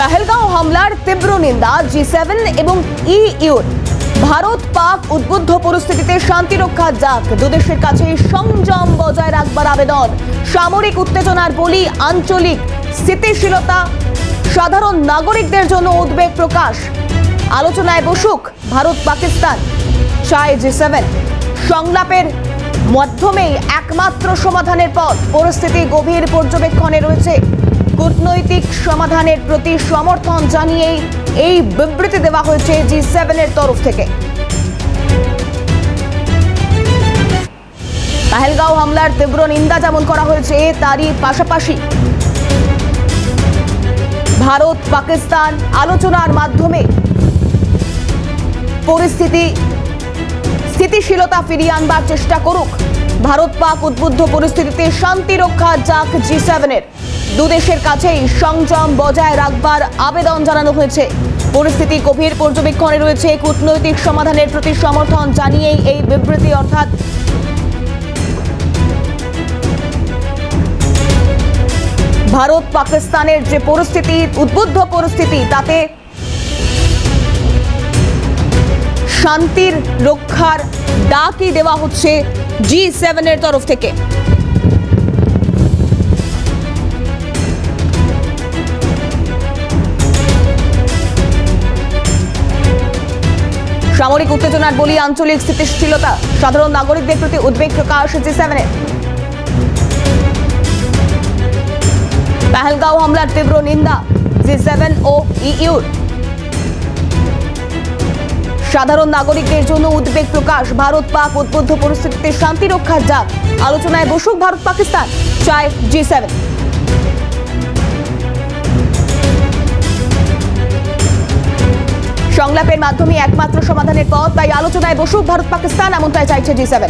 पहलगांव हमलार तीव्र निंदा G7 এবং ইইউর। ভারত পাক উদ্বুদ্ধ পরিস্থিতিতে শান্তি রক্ষা যাক, দুদেশের কাছে সংযম বজায় রাখবার আবেদন। সামরিক উত্তেজনার বলি আঞ্চলিক স্থিতিশীলতা, সাধারণ নাগরিকদের জন্য উদ্বেগ প্রকাশ। আলোচনায় বসুক ভারত পাকিস্তান, চায় G7। সংলাপের মাধ্যমেই একমাত্র সমাধানের পথ। পরিস্থিতি গভীর পর্যবেক্ষণে রয়েছে। কূটনৈতিক সমাধানের প্রতি সমর্থন জানিয়ে এই বিবৃতি দেওয়া হয়েছে G7 এর তরফ থেকে। পহলগাঁও হামলার তীব্র নিন্দা যেমন করা হয়েছে, তারই পাশাপাশি ভারত পাকিস্তান আলোচনার মাধ্যমে স্থিতিশীলতা ফিরিয়ে আনবার চেষ্টা করুক। ভারত পাক উদ্বুদ্ধ পরিস্থিতিতে শান্তি রক্ষা যাক G7 এর। দুদেশের কাছেই সংযম বজায় রাখবার আবেদন জানানো হয়েছে। পরিস্থিতি গভীর পর্যবেক্ষণে রয়েছে। কূটনৈতিক সমাধানের প্রতি সমর্থন জানিয়েই এই বিবৃতি, অর্থাৎ ভারত পাকিস্তানের যে পরিস্থিতি, উদ্বুদ্ধ পরিস্থিতি, তাতে শান্তির রক্ষার ডাকই দেওয়া হচ্ছে G7 এর তরফ থেকে। সামরিক উত্তেজনার বলি আঞ্চলিক স্থিতিশীলতা, সাধারণ নাগরিকদের প্রতি উদ্বেগ প্রকাশ G7 এর। পহলগাঁও হামলার তীব্র নিন্দা G7 ও ইইউর। সাধারণ নাগরিকদের জন্য উদ্বেগ প্রকাশ। ভারত পাক উদ্বুদ্ধ পরিস্থিতিতে শান্তি রক্ষা যাক, আলোচনায় বসুক ভারত পাকিস্তান, চায় G7। সংলাপের মাধ্যমে একমাত্র সমাধানের পথ, তাই আলোচনায় বসুক ভারত পাকিস্তান, এমনটাই চাইছে G7।